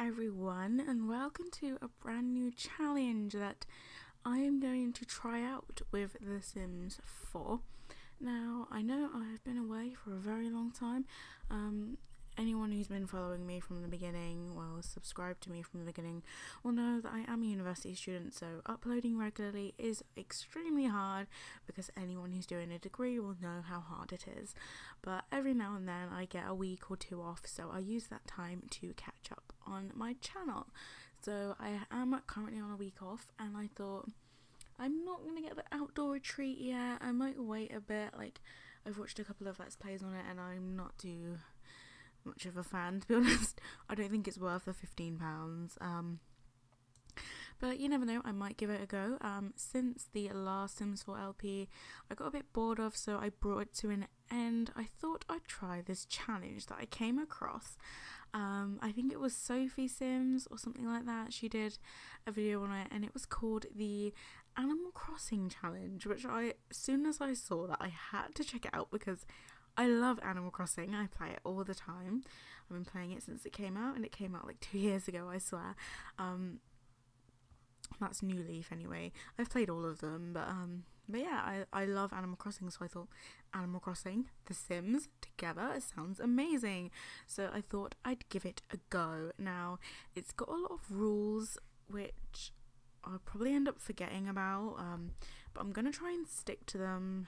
everyone, and welcome to a brand new challenge that I am going to try out with The Sims 4. Now, I know I've been away for a very long time. Anyone who's been following me from the beginning, well, subscribed to me from the beginning, will know that I am a university student, so uploading regularly is extremely hard because anyone who's doing a degree will know how hard it is. But every now and then I get a week or two off, so I use that time to catch up on my channel. So I am currently on a week off, and I thought I'm not going to get the outdoor retreat yet. I might wait a bit. Like, I've watched a couple of Let's Plays on it and I'm not too much of a fan, to be honest. I don't think it's worth the £15. But you never know, I might give it a go. Since the last Sims 4 LP I got a bit bored of, so I brought it to an end. I thought I'd try this challenge that I came across. I think it was Sophie Sims or something like that. She did a video on it and it was called the Animal Crossing challenge, which as soon as I saw that, I had to check it out because I love Animal Crossing. I play it all the time. I've been playing it since it came out, and it came out like 2 years ago, I swear. That's New Leaf anyway. I've played all of them, but yeah, I love Animal Crossing, so I thought Animal Crossing, The Sims together, it sounds amazing. So I thought I'd give it a go. Now, it's got a lot of rules which I'll probably end up forgetting about, but I'm gonna try and stick to them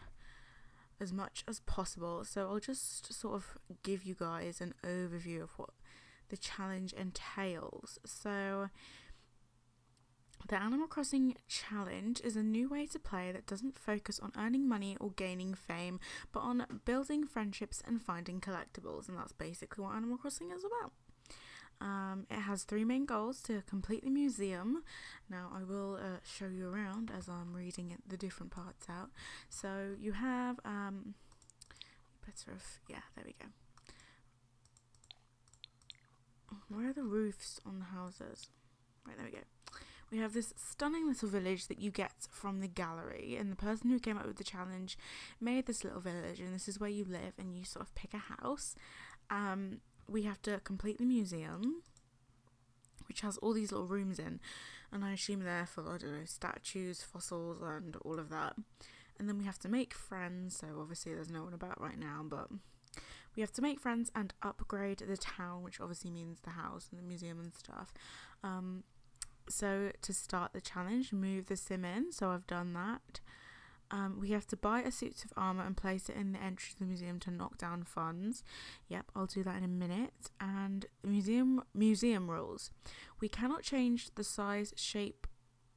as much as possible. So I'll just sort of give you guys an overview of what the challenge entails. So the Animal Crossing challenge is a new way to play that doesn't focus on earning money or gaining fame, but on building friendships and finding collectibles, and that's basically what Animal Crossing is about. It has 3 main goals: to complete the museum. Now I will show you around as I'm reading the different parts out. So you have yeah, there we go. Where are the roofs on the houses? Right, there we go. We have this stunning little village that you get from the gallery, and the person who came up with the challenge made this little village, and this is where you live, and you sort of pick a house. We have to complete the museum, which has all these little rooms in, and I assume they're for, I don't know, statues, fossils, and all of that. And then we have to make friends, so obviously there's no one about right now, but we have to make friends and upgrade the town, which obviously means the house and the museum and stuff. So to start the challenge, move the sim in, so I've done that. We have to buy a suit of armour and place it in the entry to the museum to knock down funds. Yep, I'll do that in a minute. And museum rules. We cannot change the size, shape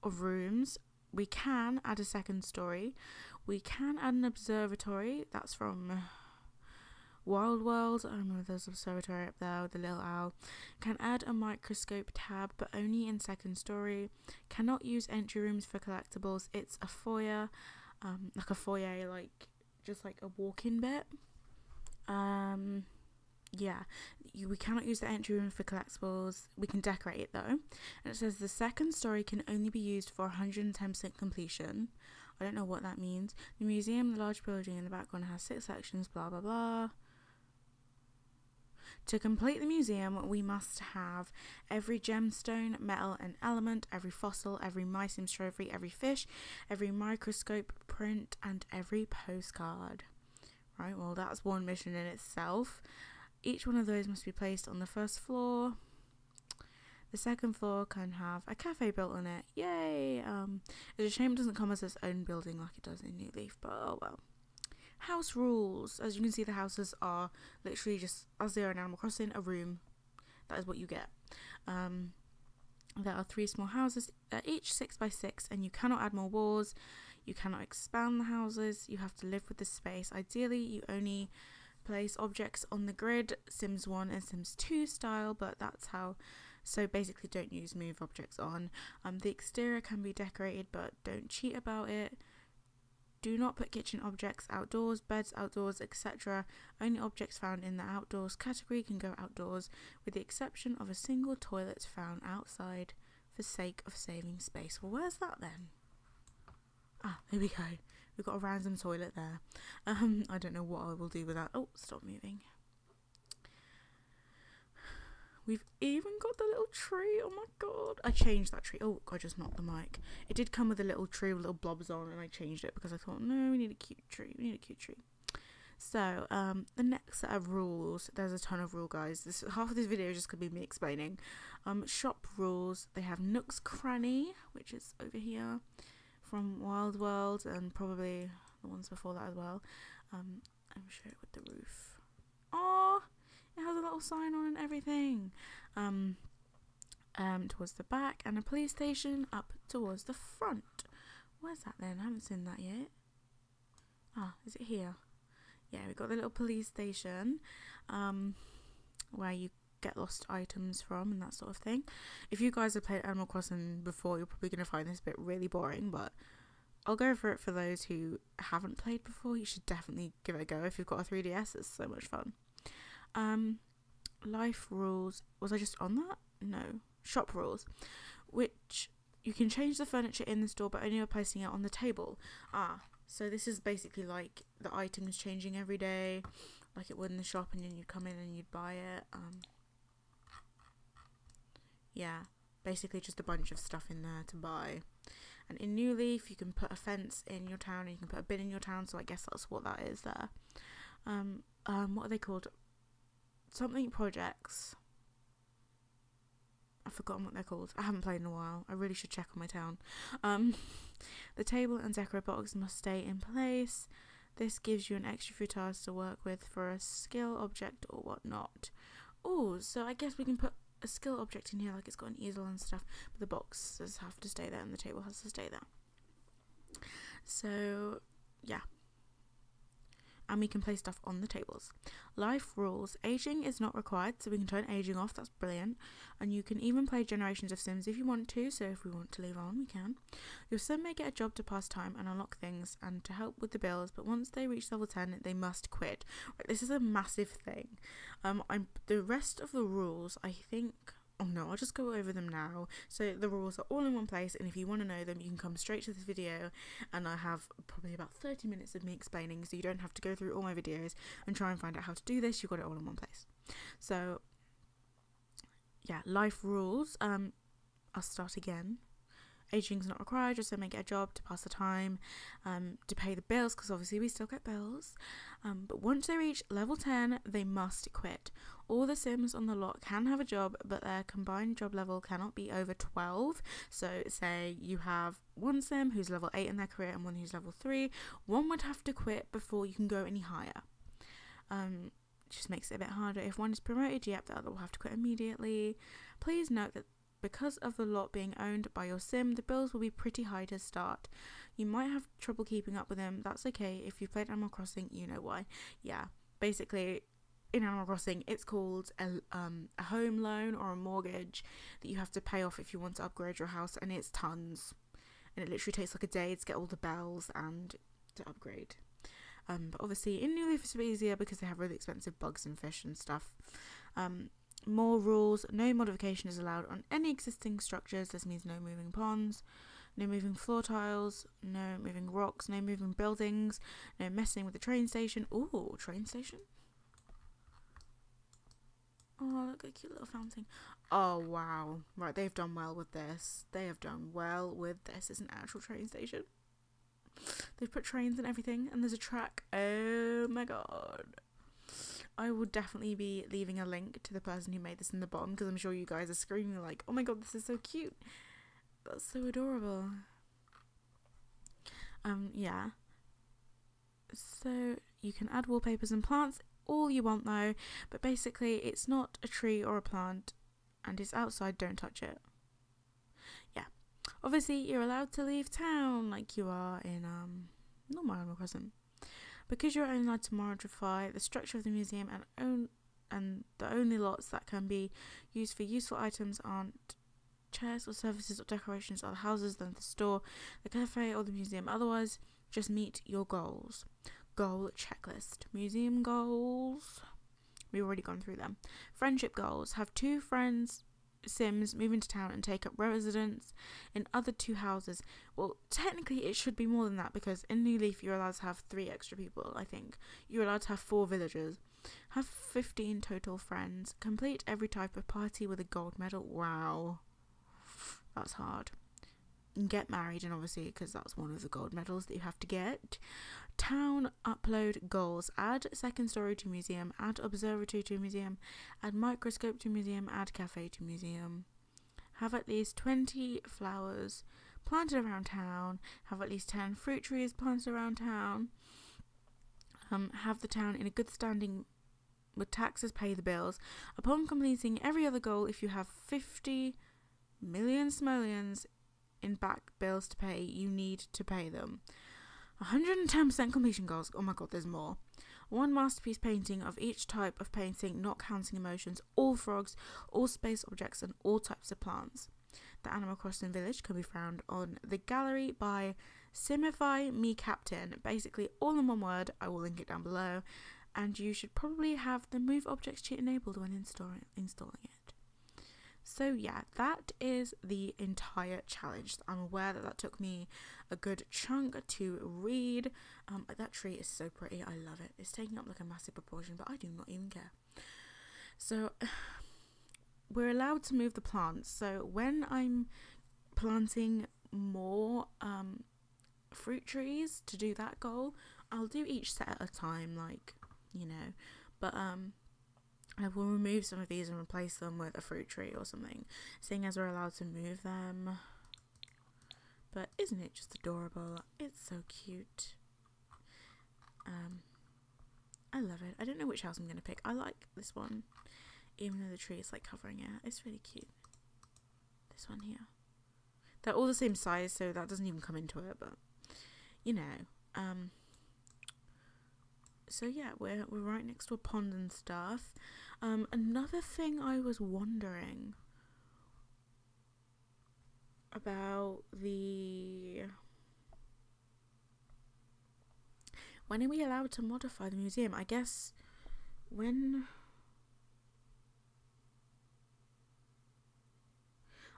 of rooms. We can add a second story. We can add an observatory. That's from Wild World. I remember there's an observatory up there with the little owl. Can add a microscope tab, but only in second story. Cannot use entry rooms for collectibles. It's a foyer. Like a foyer, like just like a walk-in bit. Yeah, we cannot use the entry room for collectibles. We can decorate it though. And it says the second story can only be used for 110% completion. I don't know what that means. The museum, the large building in the background, has 6 sections, blah blah blah. To complete the museum, we must have every gemstone, metal and element, every fossil, every My Sims trophy, every fish, every microscope print, and every postcard. Right, well that's one mission in itself. Each one of those must be placed on the first floor. The second floor can have a cafe built on it. Yay! It's a shame it doesn't come as its own building like it does in New Leaf, but oh well. House rules. As you can see, the houses are literally just, as they are in Animal Crossing, a room. That is what you get. There are 3 small houses, each 6 by 6, and you cannot add more walls. You cannot expand the houses. You have to live with the space. Ideally, you only place objects on the grid, Sims 1 and Sims 2 style, but that's how. So basically, don't use move objects on. The exterior can be decorated, but don't cheat about it. Do not put kitchen objects outdoors, beds outdoors, etc. Only objects found in the outdoors category can go outdoors, with the exception of a single toilet found outside for sake of saving space. Well, where's that then? Ah, there we go. We've got a random toilet there. I don't know what I will do with that. Oh, stop moving. We've even got the little tree. Oh my god. I changed that tree. Oh, I just knocked the mic. It did come with a little tree with little blobs on, and I changed it because I thought, no, we need a cute tree. We need a cute tree. So, the next set of rules, there's a ton of rules, guys. Half of this video is just going to be me explaining. Shop rules, they have Nook's Cranny, which is over here from Wild World, and probably the ones before that as well. I'm sure it with the roof. Oh, it has a little sign on and everything. Towards the back, and a police station up towards the front. Where's that then? I haven't seen that yet. Ah, is it here? Yeah, we've got the little police station, where you get lost items from and that sort of thing. If you guys have played Animal Crossing before, you're probably going to find this bit really boring, but I'll go over it for those who haven't played before. You should definitely give it a go if you've got a 3DS. It's so much fun. Life rules. Was I just on that? No. Shop rules, which you can change the furniture in the store, but only by placing it on the table. So this is basically like the items changing every day, like it would in the shop, and then you'd come in and you'd buy it. Yeah, basically just a bunch of stuff in there to buy. And in New Leaf, you can put a fence in your town, and you can put a bin in your town, so I guess that's what that is there. What are they called? Something projects. I've forgotten what they're called. I haven't played in a while. I really should check on my town. The table and decor box must stay in place. This gives you an extra few tiles to work with for a skill object or whatnot. Oh, so I guess we can put a skill object in here, like it's got an easel and stuff, but the boxes have to stay there and the table has to stay there. So, yeah. And we can place stuff on the tables. Life rules. Aging is not required, so we can turn aging off. That's brilliant. And you can even play generations of Sims if you want to, so if we want to leave on, we can. Your Sim may get a job to pass time and unlock things and to help with the bills, but once they reach level 10, they must quit. Right, this is a massive thing. The rest of the rules, I think... Oh no, I'll just go over them now. So the rules are all in one place, and if you want to know them, you can come straight to this video, and I have probably about 30 minutes of me explaining, so you don't have to go through all my videos and try and find out how to do this. You've got it all in one place. So yeah, life rules. I'll start again. Aging is not required, just to make it a job to pass the time, to pay the bills, because obviously we still get bills. But once they reach level 10, they must quit. All the Sims on the lot can have a job, but their combined job level cannot be over 12. So say you have one Sim who's level 8 in their career and one who's level 3. One would have to quit before you can go any higher. Just makes it a bit harder. If one is promoted, yep, the other will have to quit immediately. Please note that because of the lot being owned by your Sim, the bills will be pretty high to start. You might have trouble keeping up with them. That's okay. If you've played Animal Crossing, you know why. Yeah, basically, in Animal Crossing, it's called a home loan or a mortgage that you have to pay off if you want to upgrade your house, and it's tons. And it literally takes like a day to get all the bells and to upgrade. But obviously, in New Leaf, it's a bit easier because they have really expensive bugs and fish and stuff. More rules. No modification is allowed on any existing structures. This means no moving ponds, no moving floor tiles, no moving rocks, no moving buildings, no messing with the train station. Ooh, train station? Oh, look at a cute little fountain. Oh, wow. Right, they've done well with this. They have done well with this. It's an actual train station. They've put trains and everything, and there's a track. Oh my god. I will definitely be leaving a link to the person who made this in the bottom, because I'm sure you guys are screaming like, oh my god, this is so cute. That's so adorable. Yeah. So you can add wallpapers and plants all you want though, but basically it's not a tree or a plant, and it's outside, don't touch it. Yeah. Obviously you're allowed to leave town like you are in normal Animal Crossing. Because you're only allowed to modify the structure of the museum and the only lots that can be used for useful items aren't chairs or services or decorations or the houses, then the store, the cafe or the museum. Otherwise, just meet your goals. Goal checklist. Museum goals. We've already gone through them. Friendship goals. Have 2 friends, Sims, move into town and take up residence in other 2 houses. Well, technically it should be more than that, because in New Leaf you're allowed to have 3 extra people, I think. You're allowed to have 4 villagers. Have 15 total friends. Complete every type of party with a gold medal. Wow. That's hard. And get married, and obviously, because that's one of the gold medals that you have to get. Town upload goals. Add second story to museum. Add observatory to museum. Add microscope to museum. Add cafe to museum. Have at least 20 flowers planted around town. Have at least 10 fruit trees planted around town. Have the town in a good standing with taxes, pay the bills. Upon completing every other goal, if you have 50 million simoleons in back bills to pay, you need to pay them. 110% completion goals. Oh my god, there's more. 1 masterpiece painting of each type of painting, not counting emotions, all frogs, all space objects, and all types of plants. The Animal Crossing village can be found on the gallery by SimifyMeCaptain. Basically, all in one word. I will link it down below. And you should probably have the move objects cheat enabled when installing it. So yeah, that is the entire challenge. I'm aware that took me a good chunk to read. That tree is so pretty. I love it. It's taking up like a massive proportion, but I do not even care. So we're allowed to move the plants. So when I'm planting more fruit trees to do that goal, I'll do each set at a time, like, you know, but I will remove some of these and replace them with a fruit tree or something, seeing as we're allowed to move them. But isn't it just adorable? It's so cute. I love it. I don't know which house I'm going to pick. I like this one, even though the tree is like covering it. It's really cute. This one here. They're all the same size, so that doesn't even come into it, but you know. So yeah, we're right next to a pond and stuff. Another thing I was wondering about when are we allowed to modify the museum? I guess when...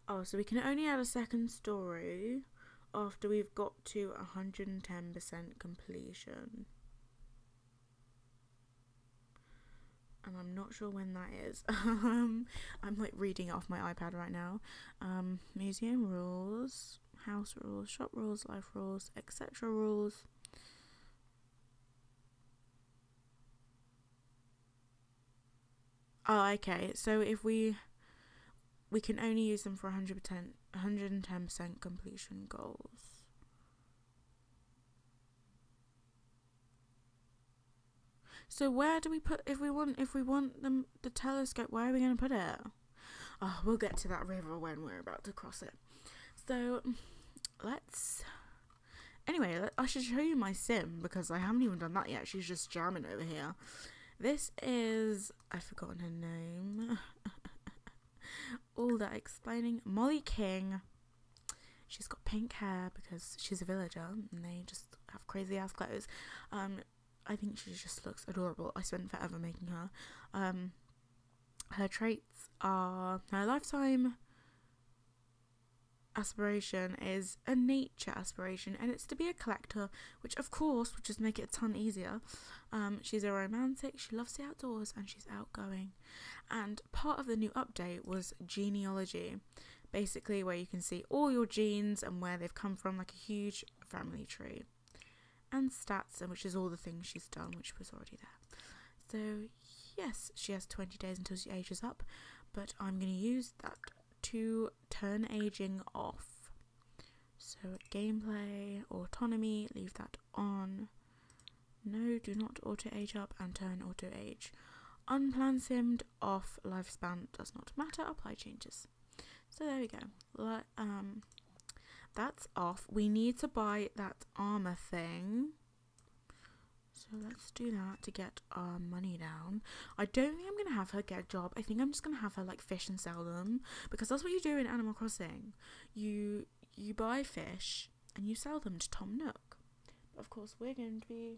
Oh, so we can only add a second story after we've got to 110% completion. And I'm not sure when that is. I'm like reading it off my iPad right now. Museum rules, house rules, shop rules, life rules, etc. rules. Oh, okay. So if we can only use them for 110% completion goals. So where do we put, if we want them, the telescope, where are we going to put it? Oh, we'll get to that river when we're about to cross it. So anyway, I should show you my sim, because I haven't even done that yet. She's just jamming over here. This is, I've forgotten her name. All that explaining. Molly King. She's got pink hair because she's a villager and they just have crazy ass clothes. I think she just looks adorable. I spent forever making her. Her traits are, her lifetime aspiration is a nature aspiration, and it's to be a collector, which of course would just make it a ton easier. She's a romantic, she loves the outdoors, and she's outgoing. And part of the new update was genealogy, basically where you can see all your genes and where they've come from, like a huge family tree. And stats, and which is all the things she's done, which was already there. So yes, she has 20 days until she ages up, but I'm going to use that to turn aging off. So gameplay, autonomy, leave that on. No, do not auto age up, and turn auto age. Unplanned simmed off, lifespan does not matter, apply changes. So there we go. That's off. We need to buy that armor thing. So let's do that to get our money down. I don't think I'm going to have her get a job. I think I'm just going to have her like fish and sell them, because that's what you do in Animal Crossing. You buy fish and you sell them to Tom Nook. But of course we're going to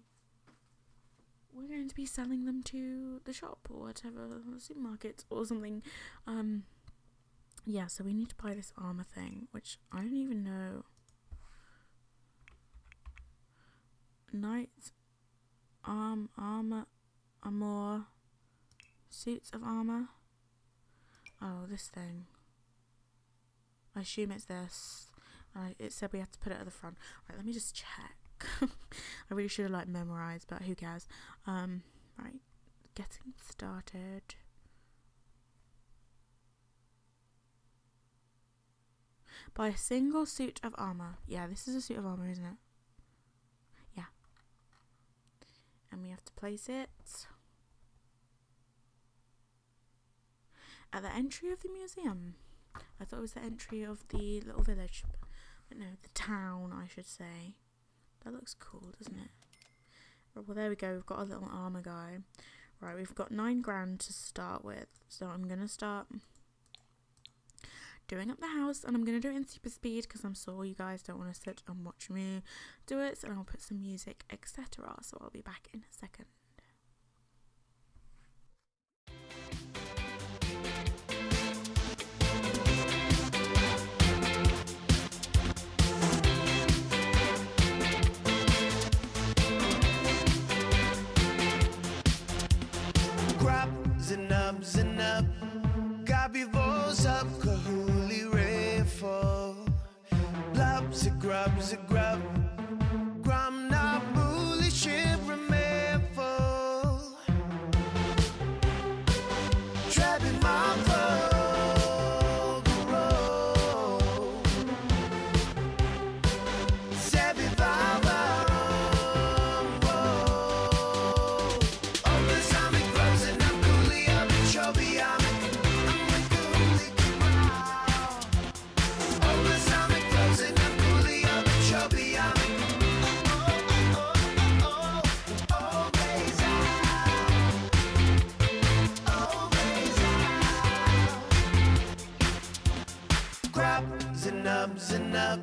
be selling them to the shop or whatever, the supermarket or something. Yeah, so we need to buy this armor thing, which I don't even know. Knight armor Suits of armour. Oh, this thing. I assume it's this. It said we had to put it at the front. Right, let me just check. I really should have like memorised, but who cares? Right, getting started. Buy a single suit of armour. Yeah, this is a suit of armour, isn't it? Yeah. And we have to place it at the entry of the museum. I thought it was the entry of the little village. But no, the town, I should say. That looks cool, doesn't it? Well, there we go. We've got a little armour guy. Right, we've got 9 grand to start with. So I'm going to start doing up the house. And I'm going to do it in super speed because I'm sure you guys don't want to sit and watch me do it. And I'll put some music, etc. So I'll be back in a second. Zinab, Gabi voz up, Kahuli Rayfall, Blab, Zigrab, Gram na bully ship remainful, Trapping my road, Sebi Baba. Zinab,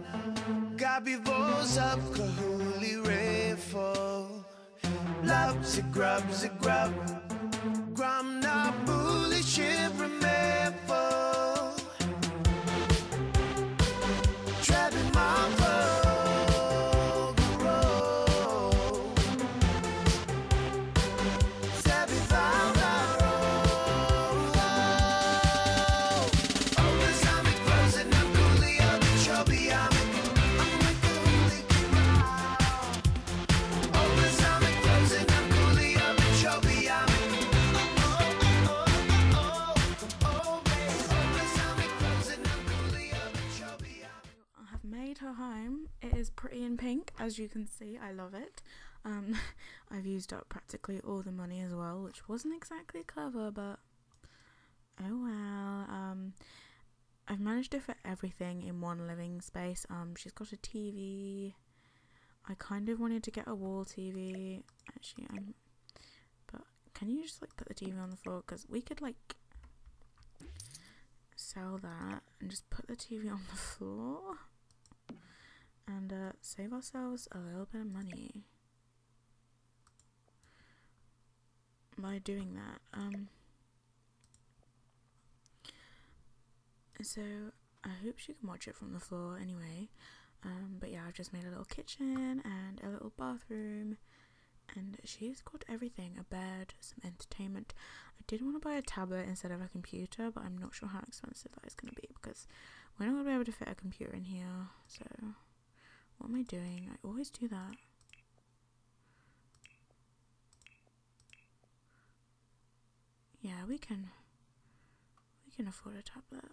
Gabi voz up, Kahuli Rayfall, Lab, Zigrab, Gram na bully ship remainful, Trapping my road, Sabi Baba. Her home. It is pretty in pink, as you can see. I love it. I've used up practically all the money as well, which wasn't exactly clever, but oh well. I've managed to fit everything in one living space. She's got a TV. I kind of wanted to get a wall TV. Actually, but can you just like put the TV on the floor? Because we could like sell that and just put the TV on the floor and save ourselves a little bit of money by doing that. So I hope she can watch it from the floor anyway. But yeah, I've just made a little kitchen and a little bathroom, and she's got everything: a bed, some entertainment. I did want to buy a tablet instead of a computer, but I'm not sure how expensive that is going to be because we're not going to be able to fit a computer in here. So what am I doing? I always do that. Yeah, we can afford a tablet.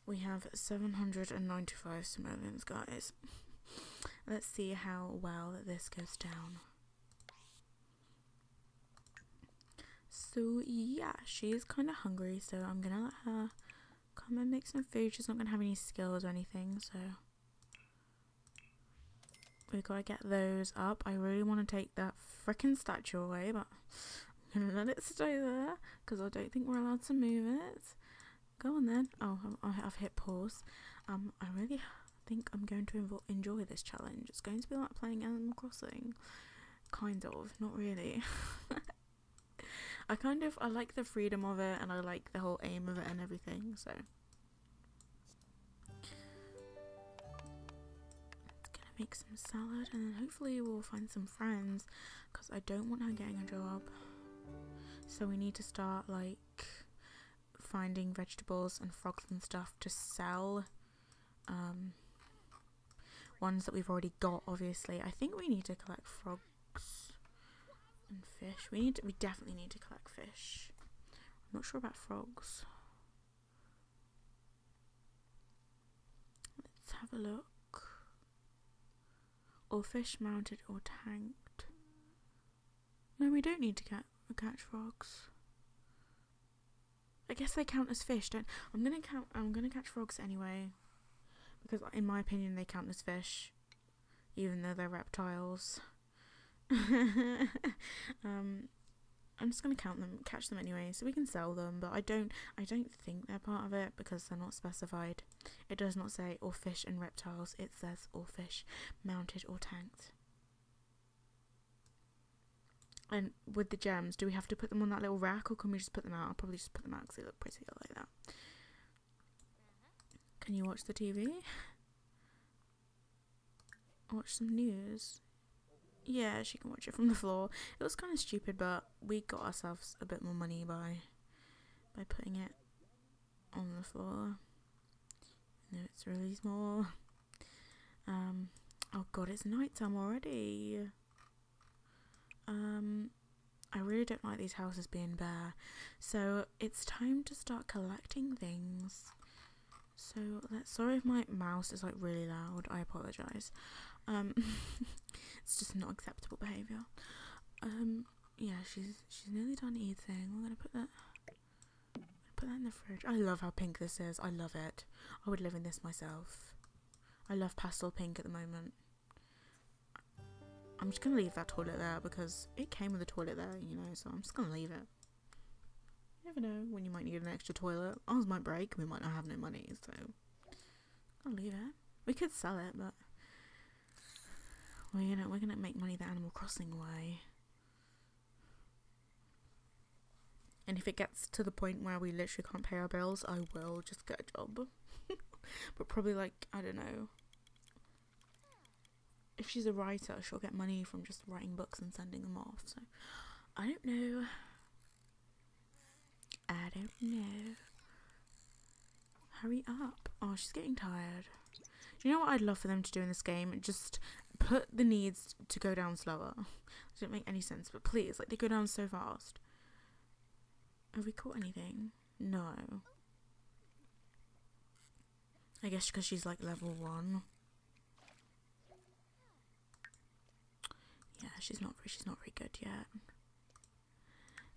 We have 795 simoleons, guys. Let's see how well this goes down. So yeah, she's kind of hungry, so I'm gonna let her come and make some food. She's not gonna have any skills or anything, so we gotta get those up. I really want to take that freaking statue away, but I'm gonna let it stay there because I don't think we're allowed to move it. Go on then. Oh, I've hit pause. I really think I'm going to enjoy this challenge. It's going to be like playing Animal Crossing, kind of, not really. I like the freedom of it, and I like the whole aim of it and everything, so it's gonna make some salad, and then hopefully we'll find some friends, because I don't want her getting a job. So we need to start like finding vegetables and frogs and stuff to sell. Ones that we've already got, obviously. I think we need to collect frogs and fish. We definitely need to collect fish. I'm not sure about frogs. Let's have a look. Or fish mounted or tanked. No, we don't need to catch frogs. I guess they count as fish, don't I'm gonna catch frogs anyway, because in my opinion they count as fish, even though they're reptiles. I'm just gonna catch them anyway, so we can sell them. But I don't think they're part of it, because they're not specified. It does not say all fish and reptiles. It says all fish mounted or tanked. And with the gems, do we have to put them on that little rack, or can we just put them out? I'll probably just put them out because they look prettier like that. Can you watch the TV? Watch some news? Yeah, she can watch it from the floor. It was kind of stupid, but we got ourselves a bit more money by putting it on the floor. No, it's really small. Oh god, it's nighttime already. I really don't like these houses being bare, so it's time to start collecting things. So sorry if my mouse is like really loud, I apologise. It's just not acceptable behaviour. Yeah, she's nearly done eating. We're gonna put that in the fridge. I love how pink this is. I love it. I would live in this myself. I love pastel pink at the moment. I'm just gonna leave that toilet there because it came with a toilet there, you know, so I'm just gonna leave it. You never know when you might need an extra toilet. Ours might break, we might not have no money, so I'll leave it. We could sell it, but we're gonna make money the Animal Crossing way. And if it gets to the point where we literally can't pay our bills, I will just get a job. But probably like, I don't know. If she's a writer, she'll get money from just writing books and sending them off. So, I don't know. I don't know. Hurry up. Oh, she's getting tired. Do you know what I'd love for them to do in this game? Just put the needs to go down slower. It doesn't make any sense, but please, like, they go down so fast. Have we caught anything? No. I guess because she's like level 1. Yeah, she's not very good yet.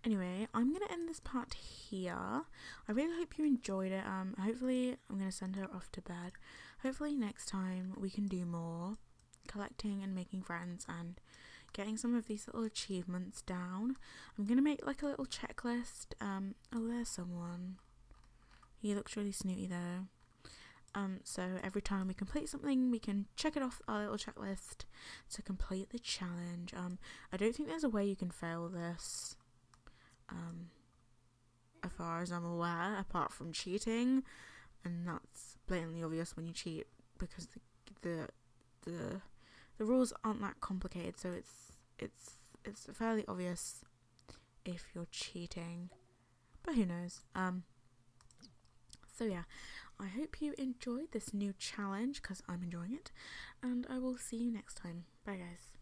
Anyway, I'm gonna end this part here. I really hope you enjoyed it. Hopefully I'm gonna send her off to bed. Hopefully next time we can do more collecting and making friends and getting some of these little achievements down. I'm gonna make like a little checklist. Oh, there's someone. He looks really snooty though. So every time we complete something, we can check it off our little checklist to complete the challenge. I don't think there's a way you can fail this, as far as I'm aware, apart from cheating, and that's blatantly obvious when you cheat because the rules aren't that complicated. So it's fairly obvious if you're cheating, but who knows. So yeah, I hope you enjoyed this new challenge because I'm enjoying it, and I will see you next time. Bye guys.